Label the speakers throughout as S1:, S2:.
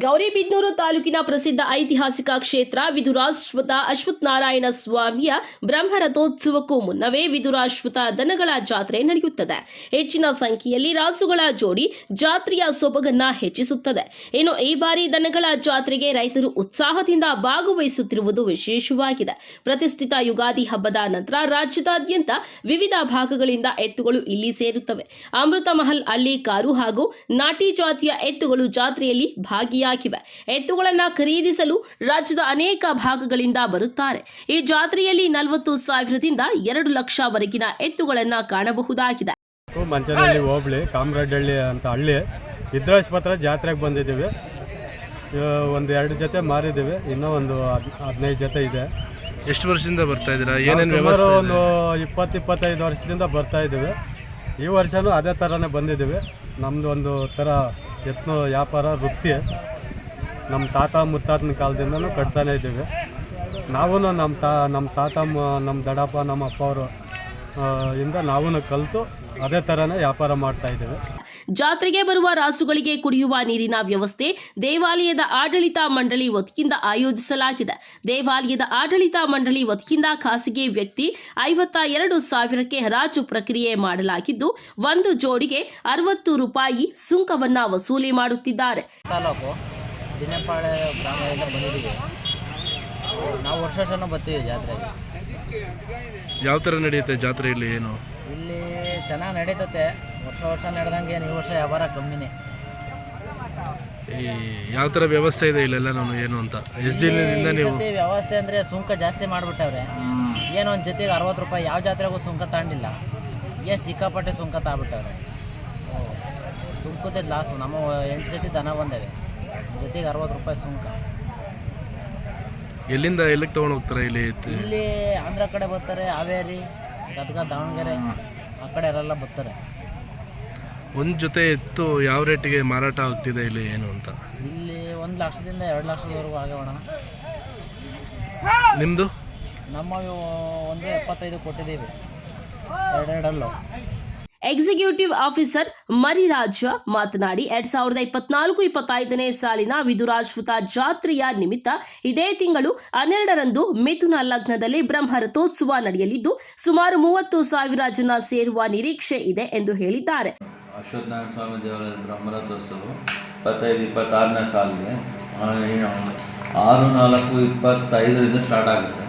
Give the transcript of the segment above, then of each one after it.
S1: ಗೌರಿಬಿದನೂರು ತಾಲೂಕಿನ ಪ್ರಸಿದ್ಧ ಐತಿಹಾಸಿಕ ಕ್ಷೇತ್ರ ವಿದುರಾಶ್ವತ ಅಶ್ವತ್ಥನಾರಾಯಣ ಸ್ವಾಮಿಯ ಬ್ರಹ್ಮರಥೋತ್ಸವಕ್ಕೂ ಮುನ್ನವೇ ವಿದುರಾಶ್ವತ ದನಗಳ ಜಾತ್ರೆ ನಡೆಯುತ್ತದೆ. ಹೆಚ್ಚಿನ ಸಂಖ್ಯೆಯಲ್ಲಿ ರಾಸುಗಳ ಜೋಡಿ ಜಾತ್ರೆಯ ಸೊಬಗನ್ನ ಹೆಚ್ಚಿಸುತ್ತದೆ. ಇನ್ನು ಈ ಬಾರಿ ದನಗಳ ಜಾತ್ರೆಗೆ ರೈತರು ಉತ್ಸಾಹದಿಂದ ಭಾಗವಹಿಸುತ್ತಿರುವುದು ವಿಶೇಷವಾಗಿದೆ. ಪ್ರತಿಷ್ಠಿತ ಯುಗಾದಿ ಹಬ್ಬದ ನಂತರ ರಾಜ್ಯದಾದ್ಯಂತ ವಿವಿಧ ಭಾಗಗಳಿಂದ ಎತ್ತುಗಳು ಇಲ್ಲಿ ಸೇರುತ್ತವೆ. ಅಮೃತ ಮಹಲ್ ಹಳ್ಳಿ ಕಾರು ಹಾಗೂ ನಾಟಿ ಜಾತಿಯ ಎತ್ತುಗಳು ಜಾತ್ರೆಯಲ್ಲಿ ಭಾಗಿಯಾಗಿವೆ. ಎತ್ತುಗಳನ್ನು ಖರೀದಿಸಲು ರಾಜ್ಯದ ಅನೇಕ ಭಾಗಗಳಿಂದ ಬರುತ್ತಾರೆ. ಈ ಜಾತ್ರೆಯಲ್ಲಿ 40,000ದಿಂದ 2 ಲಕ್ಷವರೆಗಿನ ಎತ್ತುಗಳನ್ನು ಕಾಣಬಹುದಾಗಿದೆ.
S2: ಮಂಚನಹಳ್ಳಿ ಹೋಬಳಿ ಕಾಮರಾಡಹಳ್ಳಿ ಅಂತ ಹಳ್ಳಿ ವಿದುರಾಶ್ವತ ಜಾತ್ರೆಗೆ ಬಂದಿದ್ದೀವಿ. ಒಂದು 2 ಜೊತೆ ಮಾರಿದ್ದೀವಿ, ಇನ್ನೂ ಒಂದು 15 ಜೊತೆ ಇದೆ.
S3: ಎಷ್ಟು ವರ್ಷದಿಂದ ಬರ್ತಾ ಇದ್ದೀರಾ? ಏನೇನು
S2: ಸುಮಾರು ಒಂದು 20-25 ವರ್ಷದಿಂದ ಬರ್ತಾ ಇದ್ದೀವಿ. ಈ ವರ್ಷನೂ ಅದೇ ಥರನೇ ಬಂದಿದ್ದೀವಿ. ನಮ್ಮದು ಒಂದು ಥರ ಎತ್ತು ವ್ಯಾಪಾರ ವೃತ್ತಿ ನಮ್ಮ ತಾತ ಮುತ್ತಾತನ ಕಾಲದಿಂದನೂ ಕಟ್ತಾನೆ ಇದ್ದೀವಿ. ನಾವೂ ನಮ್ಮ ತಾತ ನಮ್ಮ ದಡಪ್ಪ ನಮ್ಮ ಅಪ್ಪ ಅವರು ಇಂದ ನಾವೂ ಕಲಿತು ಅದೇ ಥರನೇ ವ್ಯಾಪಾರ ಮಾಡ್ತಾ ಇದ್ದೀವಿ.
S1: ಜಾತ್ರೆಗೆ ಬರುವ ರಾಸುಗಳಿಗೆ ಕುಡಿಯುವ ನೀರಿನ ವ್ಯವಸ್ಥೆ ದೇವಾಲಯದ ಆಡಳಿತ ಮಂಡಳಿ ವತಿಯಿಂದ ಆಯೋಜಿಸಲಾಗಿದೆ. ದೇವಾಲಯದ ಆಡಳಿತ ಮಂಡಳಿ ವತಿಯಿಂದ ಖಾಸಗಿ ವ್ಯಕ್ತಿ 52,000ಕ್ಕೆ ಹರಾಜು ಪ್ರಕ್ರಿಯೆ ಮಾಡಲಾಗಿದ್ದು, ಒಂದು ಜೋಡಿಗೆ 60 ರೂಪಾಯಿ ಸುಂಕವನ್ನ ವಸೂಲಿ ಮಾಡುತ್ತಿದ್ದಾರೆ.
S4: ತಾಲೂಕು ದಿನಪಾಳೆ ಗ್ರಾಮದಿಂದ ಬಂದಿದ್ದೀವಿ. ನಾವು ವರ್ಷ ಬರ್ತೀವಿ ಜಾತ್ರೆಗೆ.
S3: ಯಾವ ಥರ ನಡೆಯುತ್ತೆ ಜಾತ್ರೆಯಲ್ಲಿ? ಏನು
S4: ಇಲ್ಲಿ ಚೆನ್ನಾಗಿ ನಡೀತತೆ. ವರ್ಷ ನಡೆದಂಗೆ ಈ ವರ್ಷ ವ್ಯಾಪಾರ ಕಮ್ಮಿನೇ.
S3: ಯಾವ ಥರ ವ್ಯವಸ್ಥೆ ಇದೆ ಇಲ್ಲೆಲ್ಲ? ನಾನು ಏನು ಅಂತ ಎಷ್ಟು ದಿನದಿಂದ ನೀವು
S4: ವ್ಯವಸ್ಥೆ ಅಂದರೆ ಸುಂಕ ಜಾಸ್ತಿ ಮಾಡಿಬಿಟ್ಟವ್ರೆ. ಏನೋ ಒಂದು ಜೊತೆಗೆ 60 ರೂಪಾಯಿ. ಯಾವ ಜಾತ್ರೆಗೂ ಸುಂಕ ತಗೊಂಡಿಲ್ಲ, ಏನು ಸಿಕ್ಕಾಪಟ್ಟೆ ಸುಂಕ ತಗೊಂಡ್ಬಿಟ್ಟವ್ರೆ. ಸುಂಕದ ಲಾಸು. ನಮ್ಮ 8 ಜೊತೆ ದನ ಬಂದವೆ, ಜೊತೆಗೆ 60 ರೂಪಾಯಿ ಸುಂಕ.
S3: ಎಲ್ಲಿಂದ ಎಲ್ಲಿಗೆ ತೊಗೊಂಡು ಹೋಗ್ತಾರೆ? ಇಲ್ಲಿ
S4: ಆಂಧ್ರ ಕಡೆ ಬರ್ತಾರೆ, ಹಾವೇರಿ, ಗದಗ, ದಾವಣಗೆರೆ ಆ ಕಡೆ ಎಲ್ಲ ಬರ್ತಾರೆ.
S3: ಒಂದು ಜೊತೆ ಎತ್ತು ಯಾವ ರೇಟಿಗೆ ಮಾರಾಟ ಆಗ್ತಿದೆ ಇಲ್ಲಿ ಏನು ಅಂತ?
S4: ಇಲ್ಲಿ 1 ಲಕ್ಷದಿಂದ 2 ಲಕ್ಷದವರೆಗೂ ಆಗವಣ.
S3: ನಿಮ್ಮದು?
S4: ನಮ್ಮ 1.75 ಕೊಟ್ಟಿದ್ದೀವಿ, 2
S1: ಎಕ್ಸಿಕ್ಯೂಟಿವ್ ಆಫೀಸರ್ ಮರಿರಾಜ ಮಾತನಾಡಿ 2024-25ನೇ ಸಾಲಿನ ವಿದುರಾಶ್ವತ ಜಾತ್ರೆಯ ನಿಮಿತ್ತ ಇದೇ ತಿಂಗಳು 12ರಂದು ಮಿಥುನ ಲಗ್ನದಲ್ಲಿ ಬ್ರಹ್ಮರಥೋತ್ಸವ ನಡೆಯಲಿದ್ದು, ಸುಮಾರು 30,000 ಜನ ಸೇರುವ ನಿರೀಕ್ಷೆ ಇದೆ ಎಂದು ಹೇಳಿದ್ದಾರೆ.
S5: ಅಶ್ವತ್ಥನಾರಾಯಣ ಸ್ವಾಮಿ ದೇವಾಲಯದ ಬ್ರಹ್ಮರಥೋತ್ಸವ 25-26ನೇ ಸಾಲಿಗೆ 6/4/25ರಿಂದ ಸ್ಟಾರ್ಟ್ ಆಗುತ್ತೆ.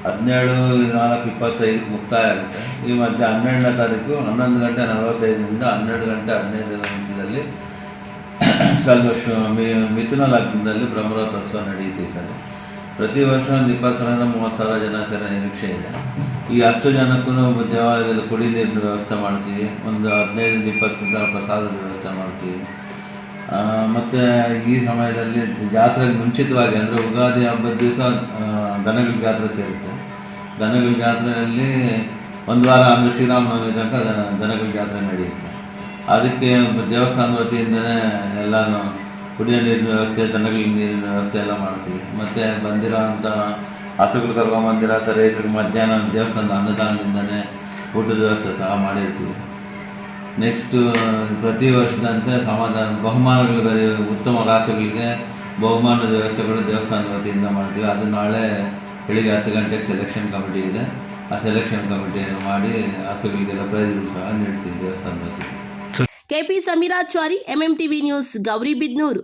S5: 17/4/25ಕ್ಕೆ ಮುಕ್ತಾಯ ಆಗುತ್ತೆ. ಈ ಮಧ್ಯೆ 12ನೇ ತಾರೀಕು 11:45ರಿಂದ 12:15 ಮಿಥುನ ಲಗ್ನದಲ್ಲಿ ಬ್ರಹ್ಮರಥೋತ್ಸವ ನಡೆಯುತ್ತೆ. ಸರ್ ಪ್ರತಿ ವರ್ಷ ಒಂದು 20,000-30,000 ಜನ ಸೇರೋ ನಿರೀಕ್ಷೆ ಇದೆ. ಈ ಅಷ್ಟು ಜನಕ್ಕೂ ದೇವಾಲಯದಲ್ಲಿ ಕುಡಿ ನೀರಿನ ವ್ಯವಸ್ಥೆ ಮಾಡ್ತೀವಿ. ಒಂದು 15-20 ಕ್ವಿಂಟಲ್ ಪ್ರಸಾದದ ವ್ಯವಸ್ಥೆ ಮಾಡ್ತೀವಿ. ಮತ್ತು ಈ ಸಮಯದಲ್ಲಿ ಜಾತ್ರೆಗೆ ಮುಂಚಿತವಾಗಿ ಅಂದರೆ ಯುಗಾದಿ ಹಬ್ಬದ ದಿವಸ ದನಗಳ ಜಾತ್ರೆ ಸೇರುತ್ತೆ. ದನಗಳ ಜಾತ್ರೆಯಲ್ಲಿ 1 ವಾರ ಅಂದರೆ ಶ್ರೀರಾಮನವಮಿ ತನಕ ದನಗಳ ಜಾತ್ರೆ ನಡೆಯುತ್ತೆ. ಅದಕ್ಕೆ ದೇವಸ್ಥಾನದ ವತಿಯಿಂದನೇ ಎಲ್ಲನೂ ಕುಡಿಯೋ ನೀರಿನ ವ್ಯವಸ್ಥೆ, ದನಗಳ ನೀರಿನ ವ್ಯವಸ್ಥೆ ಎಲ್ಲ ಮಾಡ್ತೀವಿ. ಮತ್ತು ಬಂದಿರೋ ಅಂಥ ಹಸುಗಳು ಕರ್ಕೊಂಬಂದಿರೋ ಅಂಥ ರೈತರಿಗೆ ಮಧ್ಯಾಹ್ನ ದೇವಸ್ಥಾನದ ಅನ್ನದಾನದಿಂದನೇ ಊಟದ ವ್ಯವಸ್ಥೆ ಸಹ ಮಾಡಿರ್ತೀವಿ. ನೆಕ್ಸ್ಟು ಪ್ರತಿ ವರ್ಷದಂತೆ ಬಹುಮಾನಗಳು ಬೇರೆ ಉತ್ತಮ ರಾಸುಗಳಿಗೆ ಬಹುಮಾನದ ವ್ಯವಸ್ಥೆಗಳು ದೇವಸ್ಥಾನದ ವತಿಯಿಂದ ಮಾಡ್ತೀವಿ. ಅದು ನಾಳೆ ಬೆಳಿಗ್ಗೆ 10 ಗಂಟೆಗೆ ಸೆಲೆಕ್ಷನ್ ಕಮಿಟಿ ಇದೆ. ಆ ಸೆಲೆಕ್ಷನ್ ಕಮಿಟಿಯನ್ನು ಮಾಡಿ ಹಸುಗಳಿಗೆಲ್ಲ ಪ್ರೈಸ್ಗಳು ಸಹ ನೀಡ್ತೀವಿ ದೇವಸ್ಥಾನದ ವತಿಯಿಂದ.
S1: KP Sameerachari, MMTV news, Gauribidanur.